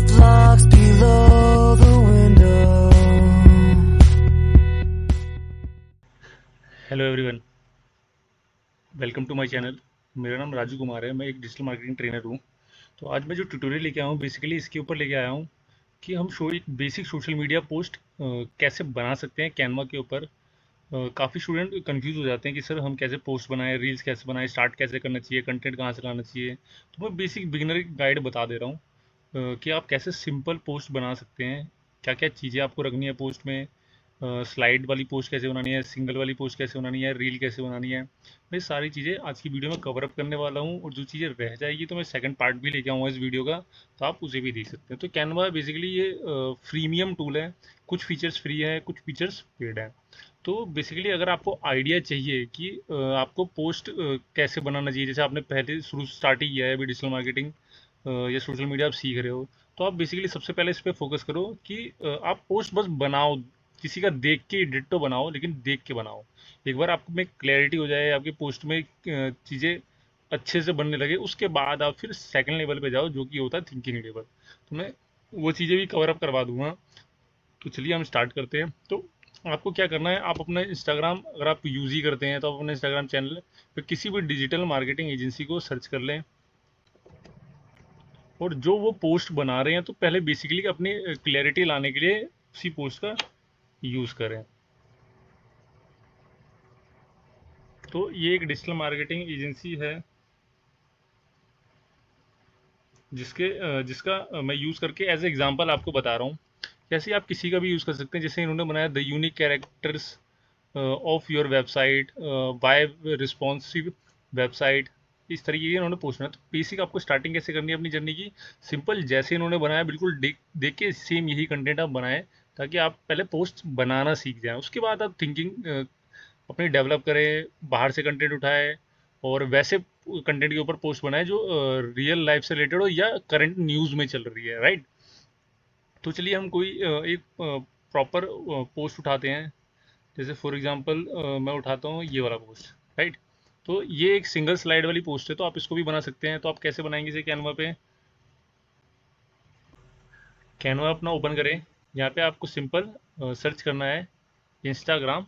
blocks below the window. Hello everyone, welcome to my channel. मेरा नाम राजू कुमार है। मैं एक डिजिटल मार्केटिंग ट्रेनर हूँ। तो आज मैं जो ट्यूटोरियल लेके आया हूँ, बेसिकली इसके ऊपर लेके आया हूँ कि हम एक बेसिक सोशल मीडिया पोस्ट कैसे बना सकते हैं कैनवा के ऊपर। काफ़ी स्टूडेंट कंफ्यूज हो जाते हैं कि सर हम कैसे पोस्ट बनाएं, रील्स कैसे बनाएं, स्टार्ट कैसे करना चाहिए, कंटेंट कहाँ से लाना चाहिए। तो मैं बेसिक बिगिनर गाइड बता दे रहा हूँ कि आप कैसे सिंपल पोस्ट बना सकते हैं, क्या क्या चीज़ें आपको रखनी है पोस्ट में, स्लाइड वाली पोस्ट कैसे बनानी है, सिंगल वाली पोस्ट कैसे बनानी है, रील कैसे बनानी है। मैं सारी चीज़ें आज की वीडियो में कवर अप करने वाला हूँ, और जो चीज़ें रह जाएगी तो मैं सेकंड पार्ट भी लेके आऊँगा इस वीडियो का, तो आप उसे भी देख सकते हैं। तो कैनवा बेसिकली ये फ्रीमियम टूल है। कुछ फीचर्स फ्री है, कुछ फीचर्स पेड है। तो बेसिकली अगर आपको आइडिया चाहिए कि आपको पोस्ट कैसे बनाना चाहिए, जैसे आपने पहले शुरू स्टार्ट ही किया है अभी डिजिटल मार्केटिंग या सोशल मीडिया आप सीख रहे हो, तो आप बेसिकली सबसे पहले इस पे फोकस करो कि आप पोस्ट बस बनाओ। किसी का देख के डिट्टो बनाओ, लेकिन देख के बनाओ। एक बार आपको में क्लैरिटी हो जाए, आपकी पोस्ट में चीज़ें अच्छे से बनने लगे, उसके बाद आप फिर सेकंड लेवल पे जाओ, जो कि होता है थिंकिंग लेवल। तो मैं वो चीज़ें भी कवर अप करवा दूंगा। तो चलिए हम स्टार्ट करते हैं। तो आपको क्या करना है, आप अपना इंस्टाग्राम, अगर आप यूज़ ही करते हैं तो आप अपने इंस्टाग्राम चैनल पे किसी भी डिजिटल मार्केटिंग एजेंसी को सर्च कर लें, और जो वो पोस्ट बना रहे हैं तो पहले बेसिकली अपनी क्लैरिटी लाने के लिए उसी पोस्ट का यूज़ करें। तो ये एक डिजिटल मार्केटिंग एजेंसी है जिसका मैं यूज़ करके एज एग्जांपल आपको बता रहा हूँ। जैसे आप किसी का भी यूज़ कर सकते हैं। जैसे इन्होंने बनाया the unique characters of your website bye responsive website. इस तरीके की इन्होंने पूछना है। तो बेसिक आपको स्टार्टिंग कैसे करनी है अपनी जर्नी की, सिंपल जैसे इन्होंने बनाया बिल्कुल देख देख के सेम यही कंटेंट आप बनाएं, ताकि आप पहले पोस्ट बनाना सीख जाएं। उसके बाद आप थिंकिंग अपनी डेवलप करें, बाहर से कंटेंट उठाएं, और वैसे कंटेंट के ऊपर पोस्ट बनाएं जो रियल लाइफ से रिलेटेड हो या करंट न्यूज़ में चल रही है, राइट। तो चलिए हम कोई एक प्रॉपर पोस्ट उठाते हैं। जैसे फॉर एग्जांपल मैं उठाता हूँ ये वाला पोस्ट, राइट। तो ये एक सिंगल स्लाइड वाली पोस्ट है, तो आप इसको भी बना सकते हैं। तो आप कैसे बनाएंगे इसे, कैनवा पे कैनवा अपना ओपन करें। यहाँ पे आपको सिंपल सर्च करना है इंस्टाग्राम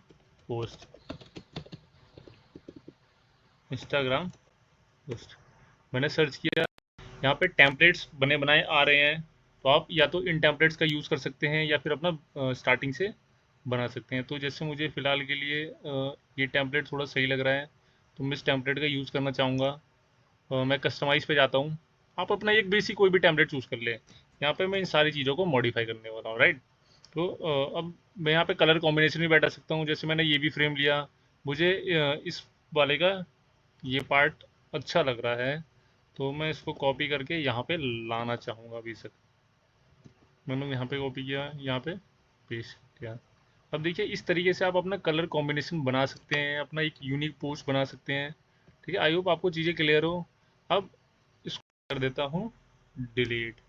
पोस्ट, इंस्टाग्राम पोस्ट। मैंने सर्च किया, यहाँ पे टेम्पलेट्स बने बनाए आ रहे हैं। तो आप या तो इन टेम्पलेट्स का यूज़ कर सकते हैं, या फिर अपना स्टार्टिंग से बना सकते हैं। तो जैसे मुझे फ़िलहाल के लिए ये टेम्पलेट थोड़ा सही लग रहा है, तो मैं इस टेम्पलेट का यूज़ करना चाहूँगा। मैं कस्टमाइज़ पे जाता हूँ। आप अपना एक बेसिक कोई भी टेम्पलेट चूज़ कर लें। यहाँ पे मैं इन सारी चीज़ों को मॉडिफाई करने वाला हूँ, राइट। तो अब मैं यहाँ पे कलर कॉम्बिनेशन भी बैठा सकता हूँ। जैसे मैंने ये भी फ्रेम लिया, मुझे इस वाले का ये पार्ट अच्छा लग रहा है, तो मैं इसको कॉपी करके यहाँ पे लाना चाहूँगा अभी से। मैंने यहाँ पे कॉपी किया, यहाँ पे पेस्ट किया। अब देखिए इस तरीके से आप अपना कलर कॉम्बिनेशन बना सकते हैं, अपना एक यूनिक पोस्ट बना सकते हैं। ठीक है, आई होप आपको चीज़ें क्लियर हो। अब इसको कर देता हूँ डिलीट।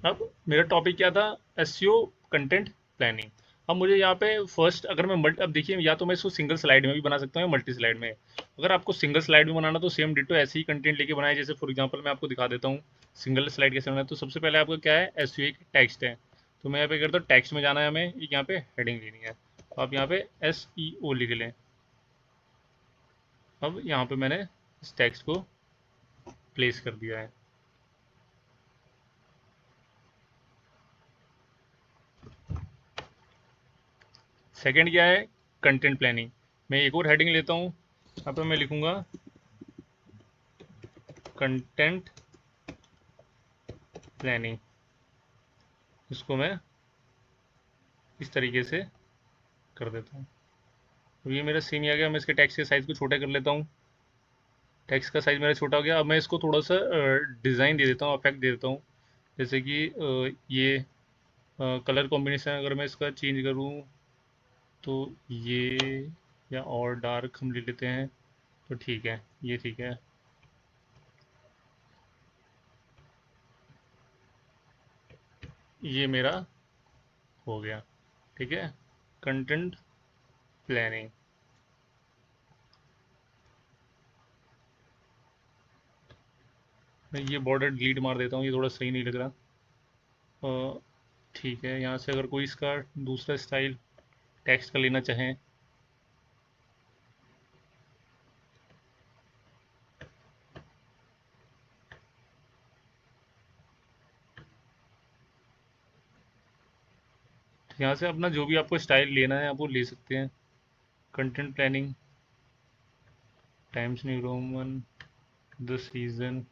अब मेरा टॉपिक क्या था, एसईओ कंटेंट प्लानिंग। अब मुझे यहाँ पे फर्स्ट, अगर मैं मल्टी, अब देखिए या तो मैं इसको सिंगल स्लाइड में भी बना सकता हूँ या मल्टी स्लाइड में। अगर आपको सिंगल स्लाइड में बनाना तो सेम डिटो ऐसे ही कंटेंट लेके बनाए। जैसे फॉर एग्जांपल मैं आपको दिखा देता हूँ सिंगल स्लाइड कैसे बनाना है। तो सबसे पहले आपका क्या है, एसईओ की टेक्स्ट है। तो मैं यहाँ पे करता हूँ, टेक्स्ट में जाना है हमें, एक यहाँ पे हेडिंग लेनी है। तो आप यहाँ पे SEO लिख लें। अब यहाँ पे मैंने इस टेक्स्ट को प्लेस कर दिया है। सेकंड क्या है, कंटेंट प्लानिंग। मैं एक और हेडिंग लेता हूँ। यहाँ पे मैं लिखूंगा कंटेंट प्लानिंग। इसको मैं इस तरीके से कर देता हूँ। अब ये मेरा सेम ही आ गया। मैं इसके टेक्स्ट के साइज़ को छोटा कर लेता हूँ। टेक्स्ट का साइज़ मेरा छोटा हो गया। अब मैं इसको थोड़ा सा डिज़ाइन दे देता हूँ, इफेक्ट दे देता हूँ। जैसे कि ये कलर कॉम्बिनेशन अगर मैं इसका चेंज करूँ, तो ये, या और डार्क हम ले लेते हैं, तो ठीक है, ये ठीक है। ये मेरा हो गया। ठीक है, कंटेंट प्लानिंग। मैं ये बॉर्डर डिलीट मार देता हूँ, ये थोड़ा सही नहीं लग रहा। ठीक है, यहाँ से अगर कोई इसका दूसरा स्टाइल टेक्स्ट का लेना चाहें, तो यहाँ से अपना जो भी आपको स्टाइल लेना है आप वो ले सकते हैं। Content planning, times new Roman, the season,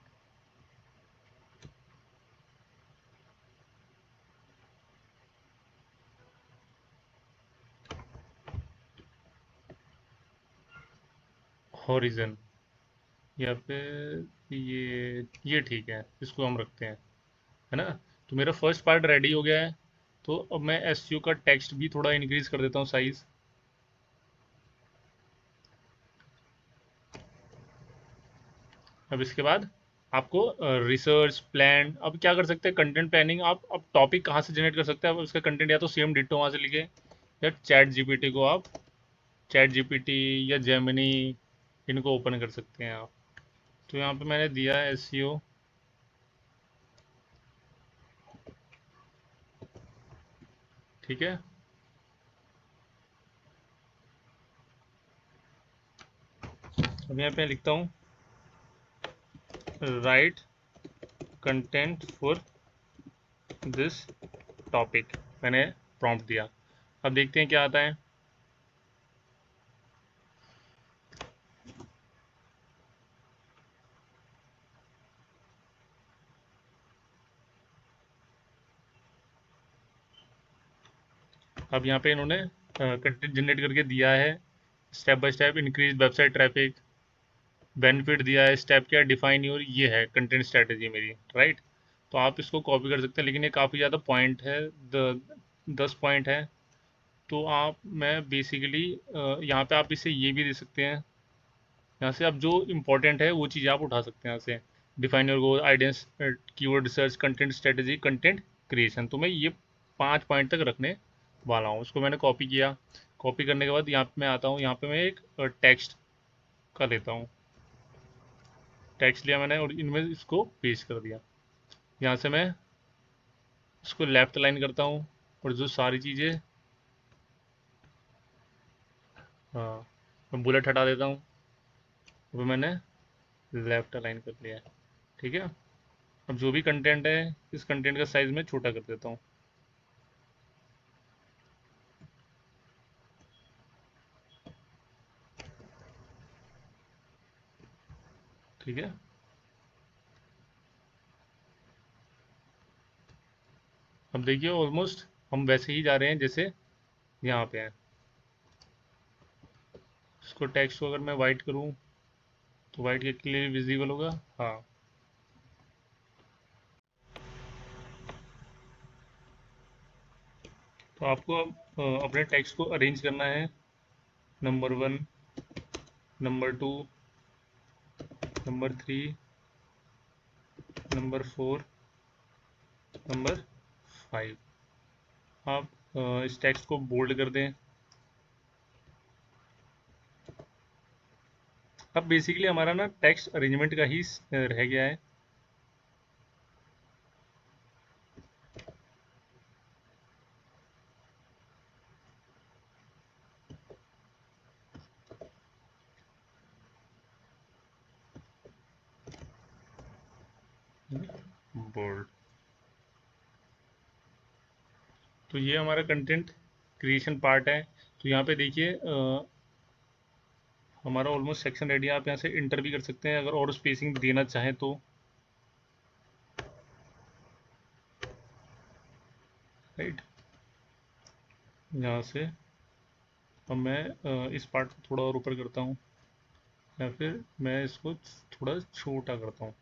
horizon, या फिर ये ठीक है, इसको हम रखते हैं, है ना। तो मेरा फर्स्ट पार्ट रेडी हो गया है। तो अब मैं एसईओ का टेक्स्ट भी थोड़ा इंक्रीज कर देता हूँ साइज। अब इसके बाद आपको रिसर्च प्लान, अब क्या कर सकते हैं, कंटेंट प्लानिंग आप अब टॉपिक कहाँ से जनरेट कर सकते हैं। अब उसका कंटेंट या तो सेम डिट्टो वहाँ से लिखे, या चैट जीपीटी को आप, चैट जीपीटी या जेमिनी, इनको ओपन कर सकते हैं आप। तो यहाँ पे मैंने दिया है एसईओ, ठीक है। अब यहाँ पे लिखता हूँ right content for this topic, मैंने प्रॉम्प्ट दिया। अब देखते हैं क्या आता है। अब यहाँ पे इन्होंने कंटेंट जनरेट करके दिया है, step by step increase website traffic, benefit दिया है, स्टेप क्या, डिफाइन योर, ये है कंटेंट स्ट्रेटेजी मेरी, राइट। तो आप इसको कॉपी कर सकते हैं, लेकिन ये काफ़ी ज़्यादा पॉइंट है, 10 पॉइंट है। तो आप, मैं बेसिकली यहाँ पे आप इसे ये भी दे सकते हैं, यहाँ से आप जो इम्पोर्टेंट है वो चीज़ आप उठा सकते हैं यहाँ से। Define your goal, audience, keyword research, content strategy, content creation. तो मैं ये 5 पॉइंट तक रखने वाला हूँ। उसको मैंने कॉपी किया। कॉपी करने के बाद यहाँ पे मैं आता हूँ, यहाँ पे मैं एक टेक्स्ट का लेता हूँ। टेक्स्ट लिया मैंने और इनमें इसको पेस्ट कर दिया। यहाँ से मैं इसको लेफ्ट लाइन करता हूँ, और जो सारी चीज़ें, हाँ, मैं बुलेट हटा देता हूँ। वो मैंने लेफ्ट अलाइन कर लिया है, ठीक है। अब जो भी कंटेंट है, इस कंटेंट का साइज मैं छोटा कर देता हूँ, ठीक है। अब देखिए ऑलमोस्ट हम वैसे ही जा रहे हैं जैसे यहाँ पे हैं। इसको टेक्स्ट को अगर मैं वाइट करूँ तो वाइट के क्लियर विजिबल होगा, हाँ। तो आपको अब अपने टेक्स्ट को अरेंज करना है, number 1, number 2, number 3, number 4, number 5। आप इस टेक्स्ट को बोल्ड कर दें। अब बेसिकली हमारा ना टेक्स्ट अरेंजमेंट का ही रह गया है। बोल्ड। तो ये हमारा कंटेंट क्रिएशन पार्ट है। तो यहाँ पे देखिए हमारा ऑलमोस्ट सेक्शन रेडी है। आप यहाँ से इंटर भी कर सकते हैं अगर और स्पेसिंग देना चाहें तो, राइट। यहाँ से अब मैं इस पार्ट को थोड़ा और ऊपर करता हूँ, या फिर मैं इसको थोड़ा छोटा करता हूँ।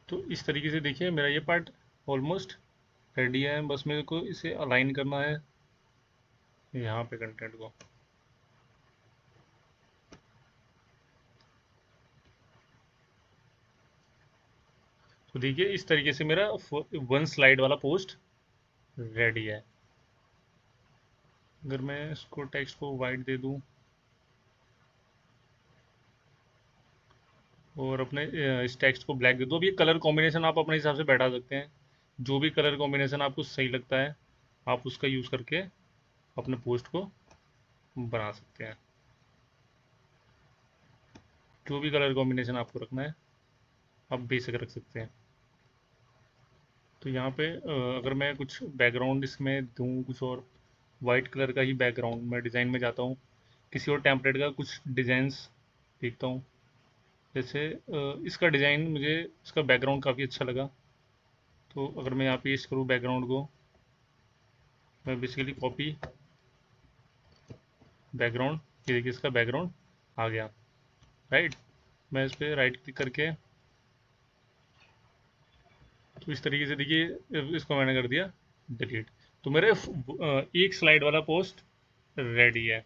तो इस तरीके से देखिए मेरा ये पार्ट ऑलमोस्ट रेडी है। बस मेरे को इसे अलाइन करना है यहाँ पे कंटेंट को। तो देखिए इस तरीके से मेरा 1 स्लाइड वाला पोस्ट रेडी है। अगर मैं इसको टेक्स्ट को वाइट दे दूँ, और अपने इस टेक्स्ट को ब्लैक दे दो। अब ये कलर कॉम्बिनेशन आप अपने हिसाब से बैठा सकते हैं, जो भी कलर कॉम्बिनेशन आपको सही लगता है आप उसका यूज़ करके अपने पोस्ट को बना सकते हैं। जो भी कलर कॉम्बिनेशन आपको रखना है आप बेशक रख सकते हैं। तो यहाँ पे अगर मैं कुछ बैकग्राउंड इसमें दूँ कुछ और, वाइट कलर का ही बैकग्राउंड, मैं डिज़ाइन में जाता हूँ, किसी और टेम्पलेट का कुछ डिज़ाइंस देखता हूँ। जैसे इसका डिज़ाइन मुझे, इसका बैकग्राउंड काफ़ी अच्छा लगा, तो अगर मैं यहाँ पेस्ट करूँ बैकग्राउंड को, मैं बेसिकली कॉपी बैकग्राउंड, ये देखिए इसका बैकग्राउंड आ गया, राइट। मैं इस पर राइट क्लिक करके, तो इस तरीके से देखिए इसको मैंने कर दिया डिलीट। तो मेरे एक स्लाइड वाला पोस्ट रेडी है।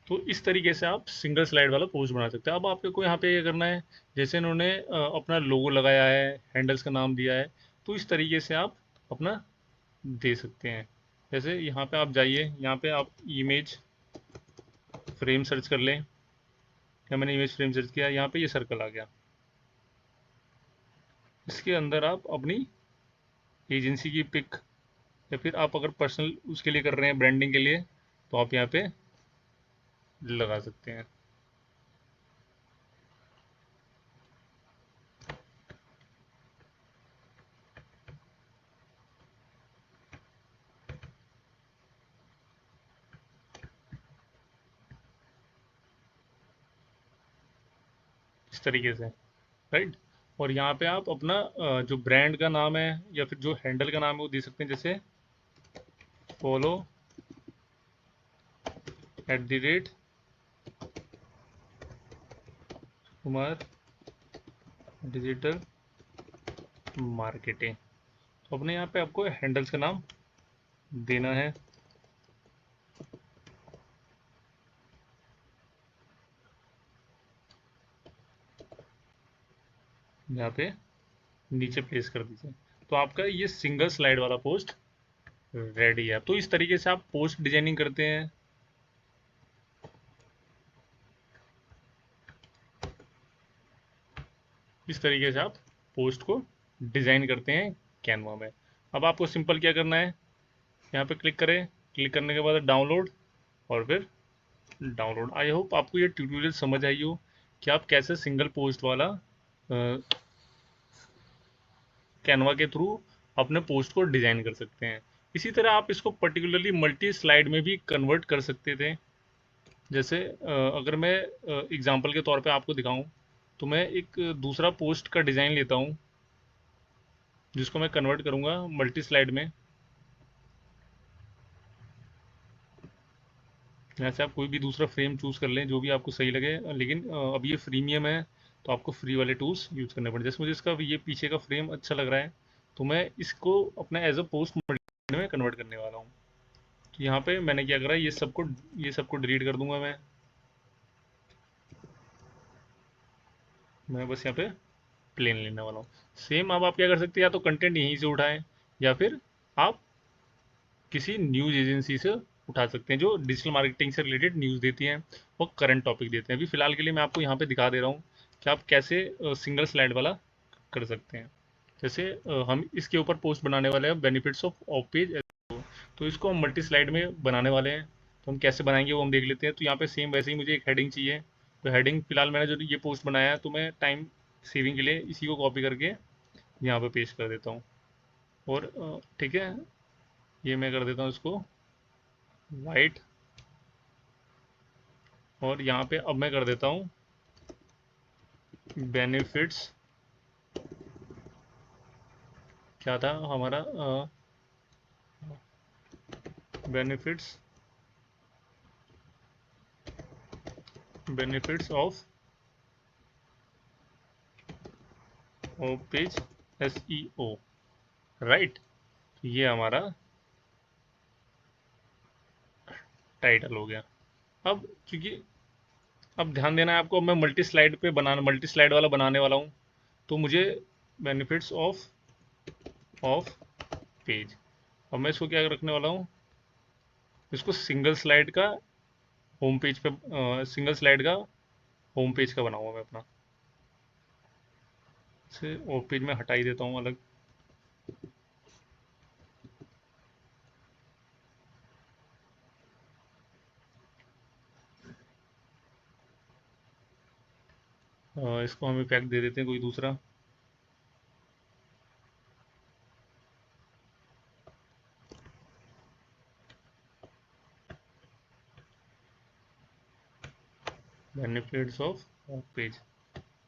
तो इस तरीके से आप सिंगल स्लाइड वाला पोस्ट बना सकते हैं। अब आपको को यहाँ पे ये करना है, जैसे इन्होंने अपना लोगो लगाया है, हैंडल्स का नाम दिया है, तो इस तरीके से आप अपना दे सकते हैं। जैसे यहाँ पे आप जाइए, यहाँ पे आप इमेज फ्रेम सर्च कर लें, या मैंने इमेज फ्रेम सर्च किया, यहाँ पे ये सर्कल आ गया। इसके अंदर आप अपनी एजेंसी की पिक, या फिर आप अगर पर्सनल उसके लिए कर रहे हैं ब्रांडिंग के लिए, तो आप यहाँ पे लगा सकते हैं। इस तरीके से, राइट। और यहाँ पे आप अपना जो ब्रांड का नाम है या फिर जो हैंडल का नाम है वो दे सकते हैं, जैसे फॉलो @ कुमार डिजिटल मार्केटिंग। तो अपने यहाँ पे आपको हैंडल्स का नाम देना है। यहाँ पे नीचे प्लेस कर दीजिए, तो आपका ये सिंगल स्लाइड वाला पोस्ट रेडी है। तो इस तरीके से आप पोस्ट डिजाइनिंग करते हैं। इस तरीके से आप पोस्ट को डिज़ाइन करते हैं कैनवा में। अब आपको सिंपल क्या करना है, यहाँ पे क्लिक करें, क्लिक करने के बाद डाउनलोड, और फिर डाउनलोड। आई होप आपको ये ट्यूटोरियल समझ आई हो कि आप कैसे सिंगल पोस्ट वाला कैनवा के थ्रू अपने पोस्ट को डिज़ाइन कर सकते हैं। इसी तरह आप इसको पर्टिकुलरली मल्टी स्लाइड में भी कन्वर्ट कर सकते थे। जैसे अगर मैं एग्जांपल के तौर पे आपको दिखाऊं, तो मैं एक दूसरा पोस्ट का डिज़ाइन लेता हूं, जिसको मैं कन्वर्ट करूंगा मल्टी स्लाइड में। यहाँ से आप कोई भी दूसरा फ्रेम चूज़ कर लें जो भी आपको सही लगे, लेकिन अब ये फ्रीमियम है तो आपको फ्री वाले टूल्स यूज़ करने पड़े। जैसे मुझे इसका ये पीछे का फ्रेम अच्छा लग रहा है, तो मैं इसको अपना एज अ पोस्ट में कन्वर्ट करने वाला हूँ। तो यहाँ पे मैंने क्या करा, ये सबको डिलीट कर दूंगा मैं बस यहाँ पे प्लेन लेने वाला हूँ। सेम अब आप क्या कर सकते हैं, या तो कंटेंट यहीं से उठाएं, या फिर आप किसी न्यूज़ एजेंसी से उठा सकते हैं जो डिजिटल मार्केटिंग से रिलेटेड न्यूज़ देती हैं और करंट टॉपिक देते हैं। अभी फिलहाल के लिए मैं आपको यहाँ पे दिखा दे रहा हूँ कि आप कैसे सिंगल स्लाइड वाला कर सकते हैं। जैसे हम इसके ऊपर पोस्ट बनाने वाले हैं, बेनिफिट्स ऑफ पेज। तो इसको हम मल्टी स्लाइड में बनाने वाले हैं, तो हम कैसे बनाएंगे वो हम देख लेते हैं। तो यहाँ पे सेम वैसे ही मुझे एक हेडिंग चाहिए, तो हेडिंग फिलहाल मैंने जो ये पोस्ट बनाया है, तो मैं टाइम सेविंग के लिए इसी को कॉपी करके यहाँ पे पेस्ट कर देता हूँ। और ठीक है, ये मैं कर देता हूँ इसको वाइट, और यहाँ पे अब मैं कर देता हूँ बेनिफिट्स, क्या था हमारा, benefits benefits of page SEO, right. ये हमारा टाइटल हो गया। अब क्योंकि अब ध्यान देना है आपको, अब मैं मल्टी स्लाइड वाला बनाने वाला हूँ, तो मुझे बेनिफिट्स ऑफ पेज, अब मैं इसको क्या रखने वाला हूँ, इसको सिंगल स्लाइड का होम पेज पे, सिंगल स्लाइड का होम पेज का बनाऊंगा मैं अपना। इसे होम पेज में हटा ही देता हूँ अलग। इसको हम इफेक्ट दे देते हैं कोई दूसरा। बेनिफिट्स ऑफ होम पेज,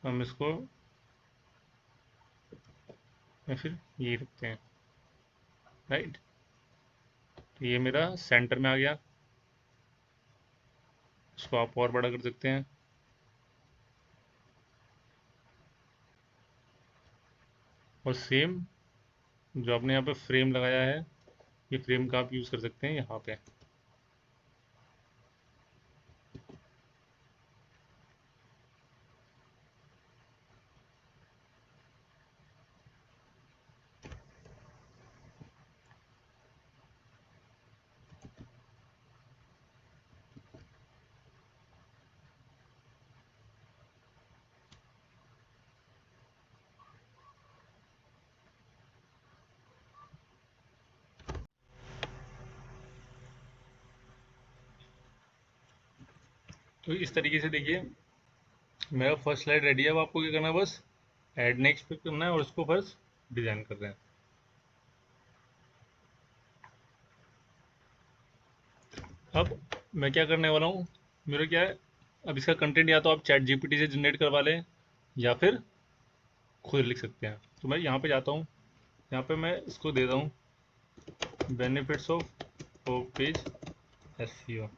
हम इसको या फिर ये रखते हैं, राइट। तो ये मेरा सेंटर में आ गया। इसको आप और बड़ा कर सकते हैं। और सेम जो आपने यहाँ पे फ्रेम लगाया है, ये फ्रेम का आप यूज़ कर सकते हैं यहाँ पे। तो इस तरीके से देखिए मेरा फर्स्ट स्लाइड रेडी है। अब आपको क्या करना है, बस ऐड नेक्स्ट पे करना है और उसको बस डिज़ाइन कर रहे हैं। अब मैं क्या करने वाला हूँ, मेरा क्या है, अब इसका कंटेंट या तो आप चैट जीपीटी से जनरेट करवा लें या फिर खुद लिख सकते हैं। तो मैं यहाँ पे जाता हूँ, यहाँ पे मैं इसको देता हूँ बेनिफिट्स ऑफ पेज एसईओ।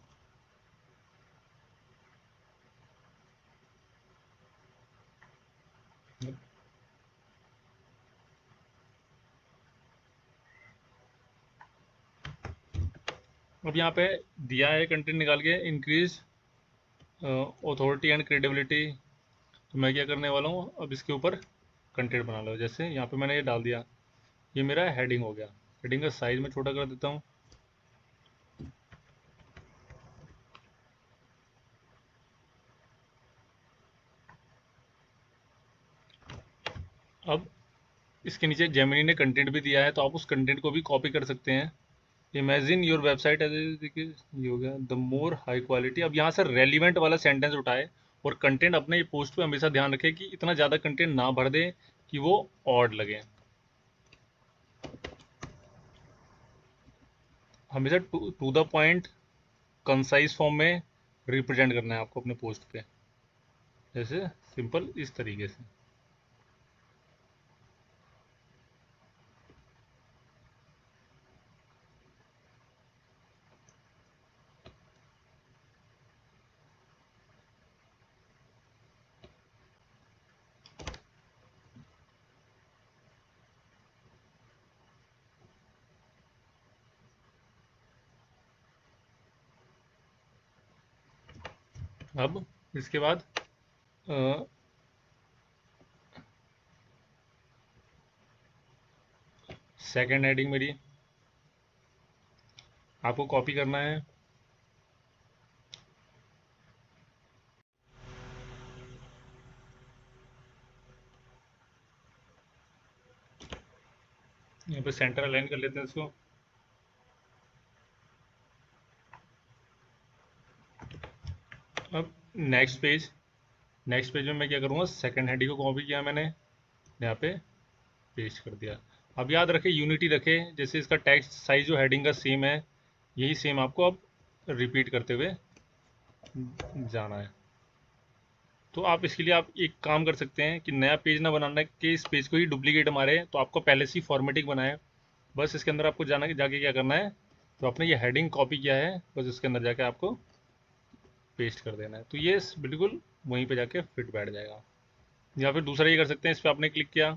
अब यहाँ पे दिया है कंटेंट निकाल के, इंक्रीज अथॉरिटी एंड क्रेडिबिलिटी। तो मैं क्या करने वाला हूँ, अब इसके ऊपर कंटेंट बना लो। जैसे यहाँ पे मैंने ये डाल दिया, ये मेरा हेडिंग हो गया। हेडिंग का साइज मैं छोटा कर देता हूँ। अब इसके नीचे जेमिनी ने कंटेंट भी दिया है, तो आप उस कंटेंट को भी कॉपी कर सकते हैं। इमेजिन योर वेबसाइट एज, देखिए ये हो गया, द मोर हाई क्वालिटी। अब यहाँ से रेलिवेंट वाला सेंटेंस उठाए और कंटेंट अपने पोस्ट पे हमेशा ध्यान रखें कि इतना ज़्यादा कंटेंट ना भर दें कि वो ऑड लगे। हमेशा to the point concise form में रिप्रेजेंट करना है आपको अपने पोस्ट पे, जैसे सिंपल इस तरीके से। अब इसके बाद सेकेंड हेडिंग मेरी आपको कॉपी करना है। यहाँ पे सेंटर अलाइन कर लेते हैं इसको। अब नेक्स्ट पेज में मैं क्या करूँगा, सेकंड हेडिंग को कॉपी किया मैंने, यहाँ पे पेस्ट कर दिया। अब याद रखें, यूनिटी रखें, जैसे इसका टेक्स्ट साइज जो हेडिंग का सेम है, यही सेम आपको अब रिपीट करते हुए जाना है। तो आप इसके लिए आप एक काम कर सकते हैं कि नया पेज ना बनाना कि इस पेज को ही डुप्लीकेट मारे, तो आपको पहले से ही फॉर्मेटिंग बनाए। बस इसके अंदर आपको जाके क्या करना है, तो आपने ये हेडिंग कॉपी किया है, बस इसके अंदर जाके आपको पेस्ट कर देना है। तो ये बिल्कुल वहीं पे जाके फिट बैठ जाएगा। या फिर दूसरा ये कर सकते हैं, इस पर आपने क्लिक किया,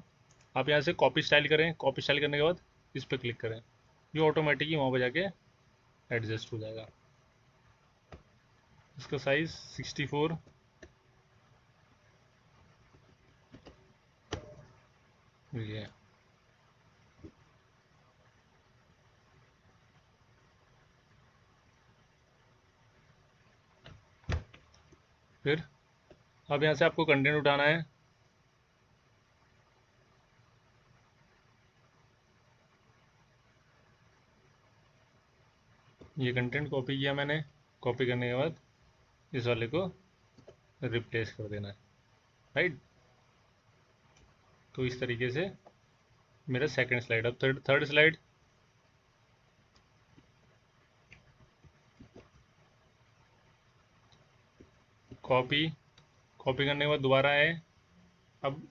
आप यहाँ से कॉपी स्टाइल करें, कॉपी स्टाइल करने के बाद इस पर क्लिक करें, ये ऑटोमेटिक ही वहाँ पर जाके एडजस्ट हो जाएगा। इसका साइज 64, ये है। फिर अब यहाँ से आपको कंटेंट उठाना है। ये कंटेंट कॉपी किया मैंने, कॉपी करने के बाद इस वाले को रिप्लेस कर देना है, राइट। तो इस तरीके से मेरा सेकंड स्लाइड। अब थर्ड स्लाइड। कॉपी कॉपी करने के बाद दोबारा है। अब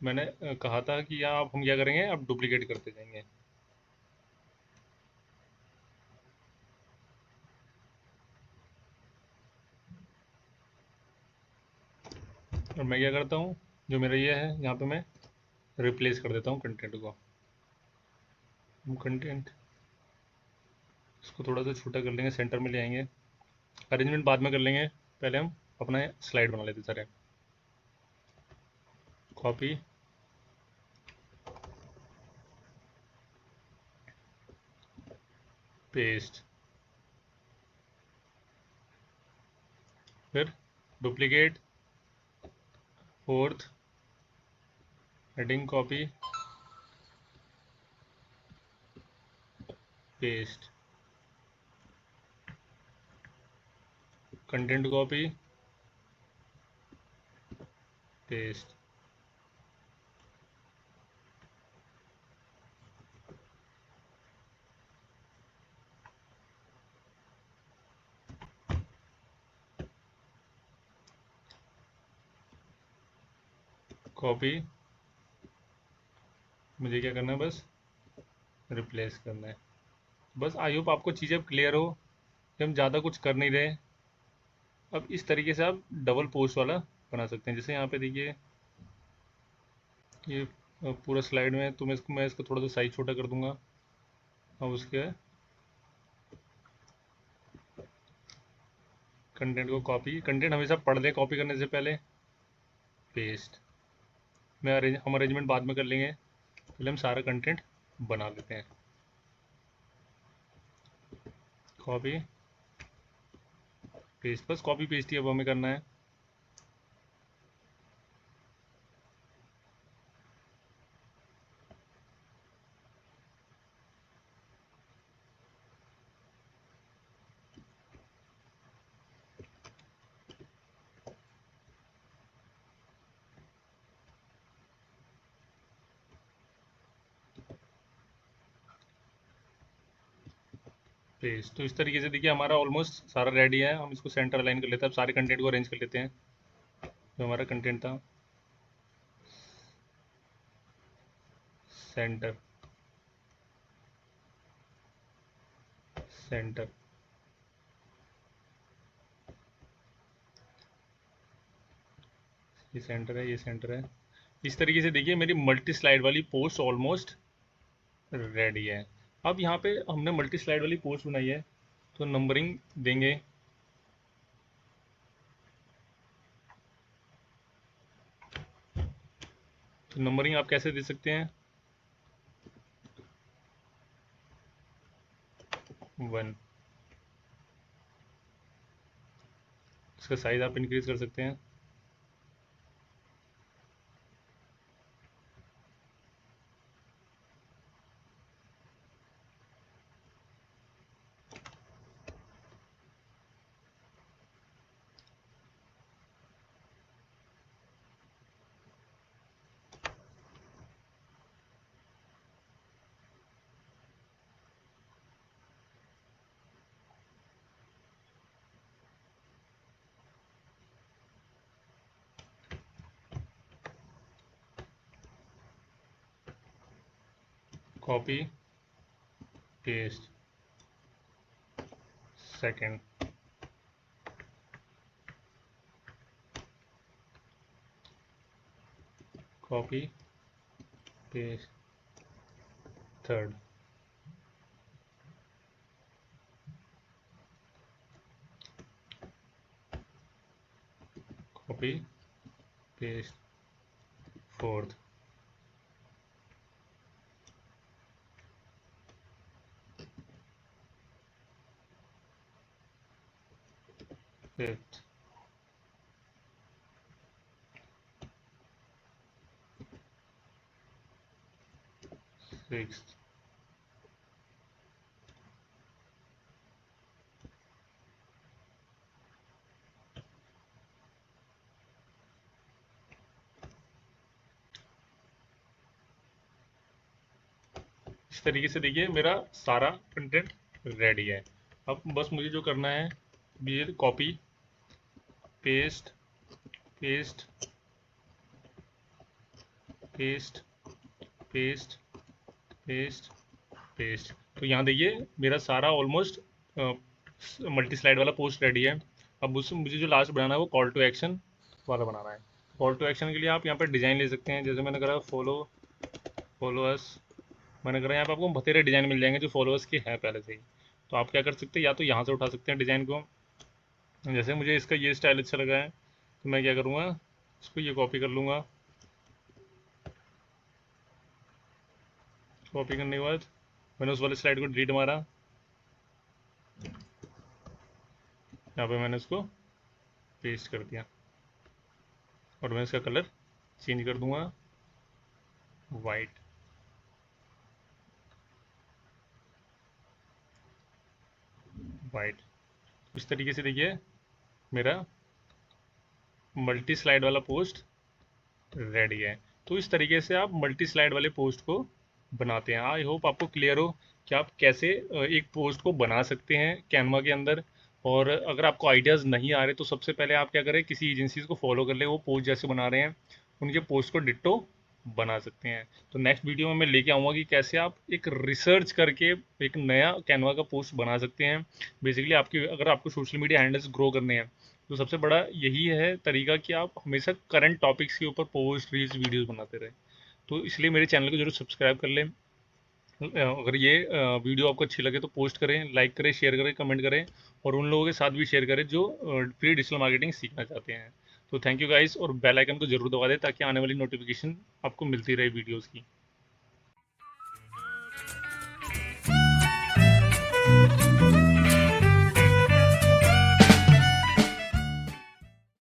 मैंने कहा था कि यहाँ अब हम क्या करेंगे, अब डुप्लीकेट करते जाएंगे। और मैं क्या करता हूँ, जो मेरा ये है यहाँ पे मैं रिप्लेस कर देता हूँ कंटेंट को। हम कंटेंट इसको थोड़ा सा छोटा कर लेंगे, सेंटर में ले आएंगे। अरेंजमेंट बाद में कर लेंगे, पहले हम अपना स्लाइड बना लेते सारे। कॉपी, पेस्ट, फिर duplicate, fourth, heading copy, paste, content copy, paste, copy. मुझे क्या करना है, बस रिप्लेस करना है। बस आई होप आपको चीज़ें अब क्लियर हो कि हम ज़्यादा कुछ कर नहीं रहे। अब इस तरीके से आप डबल पोस्ट वाला बना सकते हैं। जैसे यहाँ पे देखिए ये पूरा स्लाइड में, तो मैं इसको थोड़ा सा साइज छोटा कर दूंगा। अब उसके कंटेंट को कॉपी, कंटेंट हमेशा पढ़ ले कॉपी करने से पहले। पेस्ट, हम अरेंजमेंट बाद में कर लेंगे, पहले हम सारा कंटेंट बना लेते हैं। कॉपी पेस्ट, बस कॉपी पेस्ट ही अब हमें करना है। पेस्ट, तो इस तरीके से देखिए हमारा ऑलमोस्ट सारा रेडी है। हम इसको सेंटर अलाइन कर लेते हैं। अब सारे कंटेंट को अरेंज कर लेते हैं। जो हमारा कंटेंट था, सेंटर, सेंटर, ये सेंटर है, ये सेंटर है। इस तरीके से देखिए मेरी मल्टी स्लाइड वाली पोस्ट ऑलमोस्ट रेडी है। अब यहाँ पे हमने मल्टी स्लाइड वाली पोस्ट बनाई है, तो नंबरिंग देंगे। तो नंबरिंग आप कैसे दे सकते हैं, 1। इसका साइज आप इंक्रीज कर सकते हैं। Copy paste, second, copy paste, third, copy paste, fourth, fifth, 6। इस तरीके से देखिए मेरा सारा कंटेंट रेडी है। अब बस मुझे जो करना है, ये copy paste paste paste paste paste paste. तो यहाँ देखिए मेरा सारा ऑलमोस्ट मल्टी स्लाइड वाला पोस्ट रेडी है। अब उसमें मुझे जो लास्ट बनाना है वो कॉल टू एक्शन वाला बनाना है। कॉल टू एक्शन के लिए आप यहाँ पर डिज़ाइन ले सकते हैं, जैसे मैंने करा फॉलो अस। मैंने करा यहाँ पे आपको बथेरे डिज़ाइन मिल जाएंगे जो फॉलोअर्स के हैं पहले से ही। तो आप क्या कर सकते हैं, या तो यहाँ से उठा सकते हैं डिज़ाइन को। जैसे मुझे इसका ये स्टाइल अच्छा लगा है तो मैं क्या करूँगा, इसको ये कॉपी कर लूँगा। कॉपी करने के बाद मैंने उस वाले स्लाइड को डिलीट मारा, यहाँ पे मैंने इसको पेस्ट कर दिया और मैं इसका कलर चेंज कर दूंगा वाइट। वाइट इस तरीके से देखिए मेरा मल्टी स्लाइड वाला पोस्ट रेडी है। तो इस तरीके से आप मल्टी स्लाइड वाले पोस्ट को बनाते हैं। आई होप आपको क्लियर हो कि आप कैसे एक पोस्ट को बना सकते हैं कैनवा के अंदर। और अगर आपको आइडियाज़ नहीं आ रहे तो सबसे पहले आप क्या करें, किसी एजेंसीज को फॉलो कर ले, वो पोस्ट जैसे बना रहे हैं उनके पोस्ट को डिट्टो बना सकते हैं। तो नेक्स्ट वीडियो में मैं लेके आऊँगा कि कैसे आप एक रिसर्च करके एक नया कैनवा का पोस्ट बना सकते हैं। बेसिकली आपकी अगर आपको सोशल मीडिया हैंडल्स ग्रो करने हैं तो सबसे बड़ा यही है तरीका कि आप हमेशा करंट टॉपिक्स के ऊपर पोस्ट रील्स वीडियोस बनाते रहें। तो इसलिए मेरे चैनल को जरूर सब्सक्राइब कर लें। अगर ये वीडियो आपको अच्छी लगे तो पोस्ट करें, लाइक करें, शेयर करें, कमेंट करें और उन लोगों के साथ भी शेयर करें जो फ्री डिजिटल मार्केटिंग सीखना चाहते हैं। तो थैंक यू गाइस, और बेल आइकन को जरूर दबा दें ताकि आने वाली नोटिफिकेशन आपको मिलती रहे वीडियोज़ की।